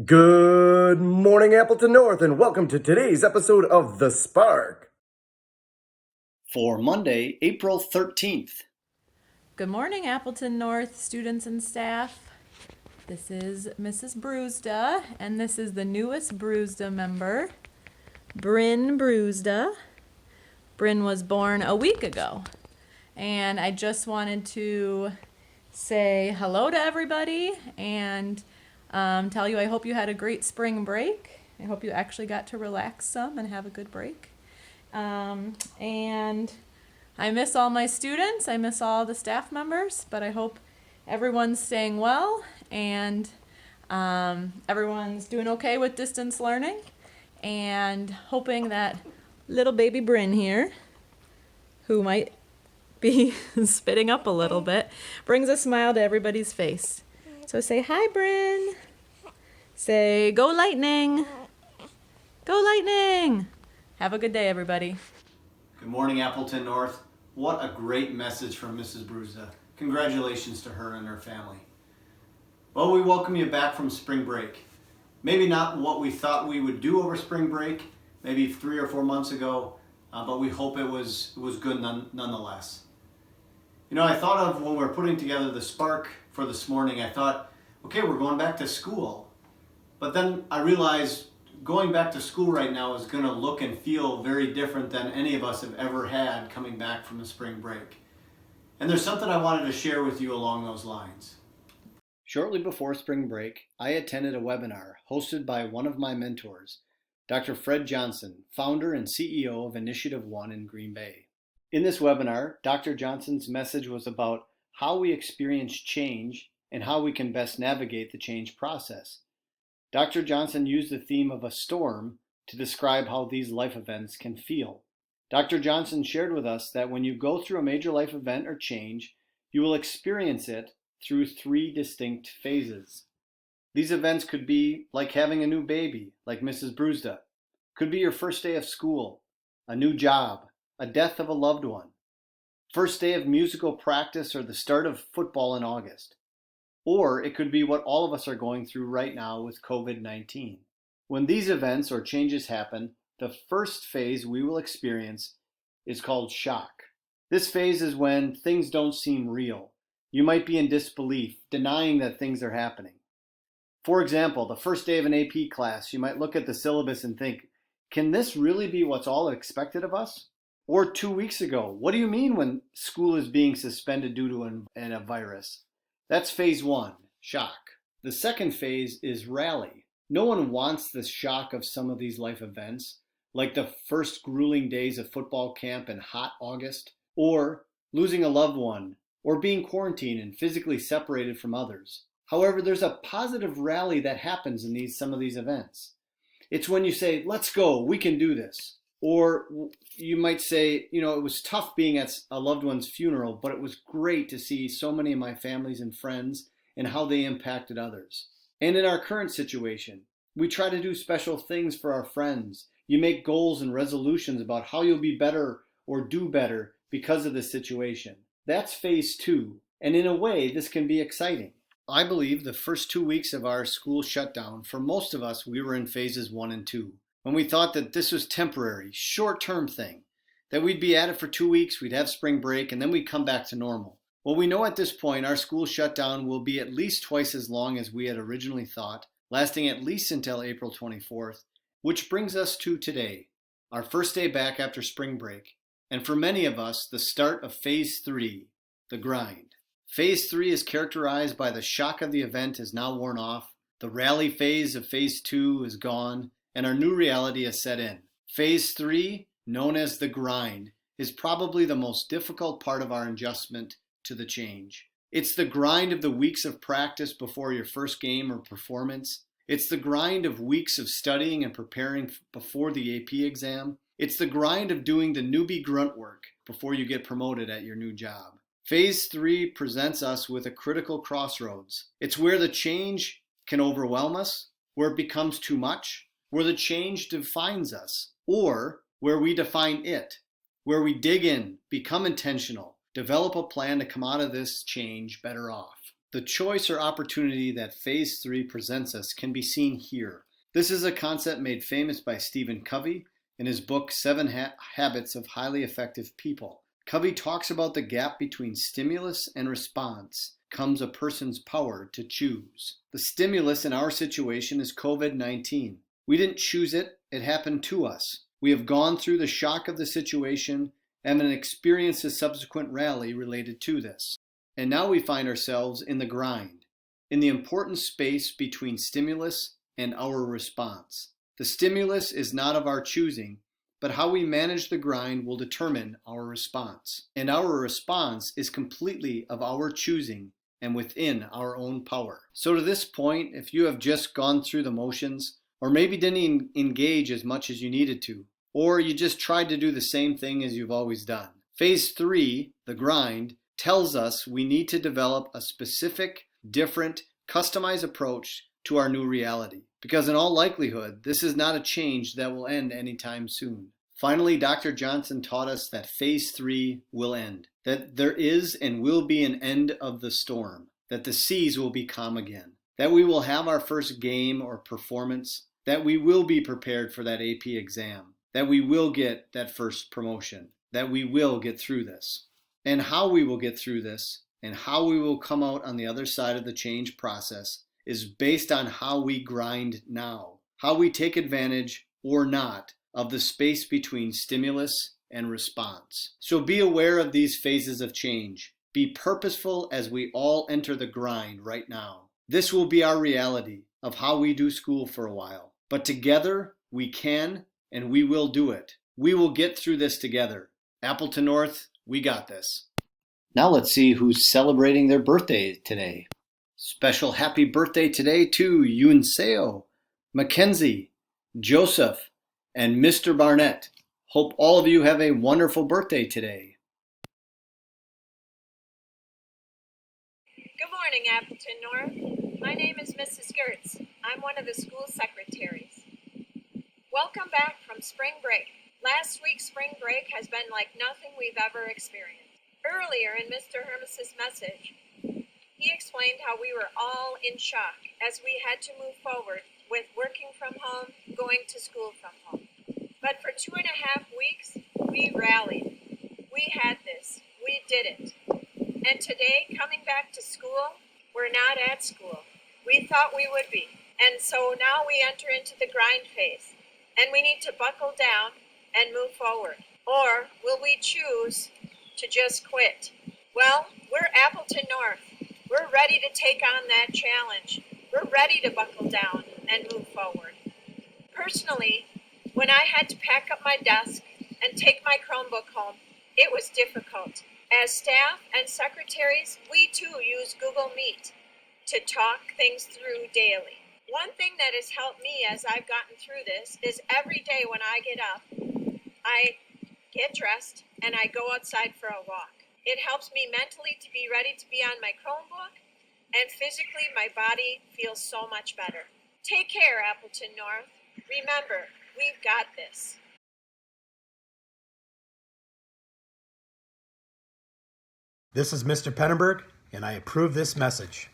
Good morning, Appleton North, and welcome to today's episode of The Spark. For Monday, April 13th. Good morning, Appleton North students and staff. This is Mrs. Brewsda, and this is the newest Brewsda member, Bryn Brewsda. Bryn was born a week ago, and I just wanted to say hello to everybody and tell you I hope you had a great spring break. I hope you actually got to relax some and have a good break. And I miss all my students. I miss all the staff members, but I hope everyone's staying well and everyone's doing okay with distance learning, and hoping that little baby Bryn here, who might be spitting up a little bit, brings a smile to everybody's face. So say hi, Bryn. Say, go Lightning. Go Lightning. Have a good day, everybody. Good morning, Appleton North. What a great message from Mrs. Brewsda. Congratulations to her and her family. Well, we welcome you back from spring break. Maybe not what we thought we would do over spring break, maybe 3 or 4 months ago, but we hope it was good nonetheless. You know, I thought of when we were putting together the Spark for this morning, I thought, okay, we're going back to school. But then I realized going back to school right now is going to look and feel very different than any of us have ever had coming back from a spring break. And there's something I wanted to share with you along those lines. Shortly before spring break, I attended a webinar hosted by one of my mentors, Dr. Fred Johnson, founder and CEO of Initiative One in Green Bay. In this webinar, Dr. Johnson's message was about how we experience change and how we can best navigate the change process. Dr. Johnson used the theme of a storm to describe how these life events can feel. Dr. Johnson shared with us that when you go through a major life event or change, you will experience it through 3 distinct phases. These events could be like having a new baby, like Mrs. Brewsda. Could be your first day of school, a new job, a death of a loved one, first day of musical practice, or the start of football in August. Or it could be what all of us are going through right now with COVID-19. When these events or changes happen, the first phase we will experience is called shock. This phase is when things don't seem real. You might be in disbelief, denying that things are happening. For example, the first day of an AP class, you might look at the syllabus and think, can this really be what's all expected of us? Or 2 weeks ago, what do you mean when school is being suspended due to a virus? That's phase 1, shock. The second phase is rally. No one wants the shock of some of these life events, like the first grueling days of football camp in hot August, or losing a loved one, or being quarantined and physically separated from others. However, there's a positive rally that happens in some of these events. It's when you say, let's go, we can do this. Or you might say, you know, it was tough being at a loved one's funeral, but it was great to see so many of my families and friends and how they impacted others. And in our current situation, we try to do special things for our friends. You make goals and resolutions about how you'll be better or do better because of this situation. That's phase 2. And in a way, this can be exciting. I believe the first 2 weeks of our school shutdown, for most of us, we were in phases 1 and 2. When we thought that this was temporary, short-term thing, that we'd be at it for 2 weeks, we'd have spring break, and then we'd come back to normal. Well, we know at this point our school shutdown will be at least twice as long as we had originally thought, lasting at least until April 24th, which brings us to today, our first day back after spring break, and for many of us, the start of phase 3, the grind. Phase 3 is characterized by the shock of the event is now worn off, the rally phase of phase 2 is gone, and our new reality has set in. Phase 3, known as the grind, is probably the most difficult part of our adjustment to the change. It's the grind of the weeks of practice before your first game or performance. It's the grind of weeks of studying and preparing before the AP exam. It's the grind of doing the newbie grunt work before you get promoted at your new job. Phase 3 presents us with a critical crossroads. It's where the change can overwhelm us, where it becomes too much, where the change defines us, or where we define it, where we dig in, become intentional, develop a plan to come out of this change better off. The choice or opportunity that Phase 3 presents us can be seen here. This is a concept made famous by Stephen Covey in his book, 7 Habits of Highly Effective People. Covey talks about the gap between stimulus and response comes a person's power to choose. The stimulus in our situation is COVID-19. We didn't choose it, it happened to us. We have gone through the shock of the situation and experienced a subsequent rally related to this. And now we find ourselves in the grind, in the important space between stimulus and our response. The stimulus is not of our choosing, but how we manage the grind will determine our response. And our response is completely of our choosing and within our own power. So to this point, if you have just gone through the motions, or maybe didn't engage as much as you needed to, or you just tried to do the same thing as you've always done. Phase 3, the grind, tells us we need to develop a specific, different, customized approach to our new reality. Because in all likelihood, this is not a change that will end anytime soon. Finally, Dr. Johnson taught us that Phase 3 will end, that there is and will be an end of the storm, that the seas will be calm again, that we will have our first game or performance, that we will be prepared for that AP exam, that we will get that first promotion, that we will get through this. And how we will get through this and how we will come out on the other side of the change process is based on how we grind now, how we take advantage or not of the space between stimulus and response. So be aware of these phases of change. Be purposeful as we all enter the grind right now. This will be our reality of how we do school for a while. But together we can and we will do it. We will get through this together. Appleton North, we got this. Now let's see who's celebrating their birthday today. Special happy birthday today to Yunseo, Mackenzie, Joseph, and Mr. Barnett. Hope all of you have a wonderful birthday today. Good morning, Appleton North. My name is Mrs. Kurtz. I'm one of the school secretaries. Welcome back from spring break. Last week's spring break has been like nothing we've ever experienced. Earlier in Mr. Hermes's message, he explained how we were all in shock as we had to move forward with working from home, going to school from home. But for 2.5 weeks, we rallied. We had this. We did it. And today, coming back to school, we're not at school. We thought we would be. And so now we enter into the grind phase. And we need to buckle down and move forward. Or will we choose to just quit? Well, we're Appleton North. We're ready to take on that challenge. We're ready to buckle down and move forward. Personally, when I had to pack up my desk and take my Chromebook home, it was difficult. As staff and secretaries, we too use Google Meet to talk things through daily. One thing that has helped me as I've gotten through this is every day when I get up, I get dressed and I go outside for a walk. It helps me mentally to be ready to be on my Chromebook, and physically my body feels so much better. Take care, Appleton North. Remember, we've got this. This is Mr. Penneberg, and I approve this message.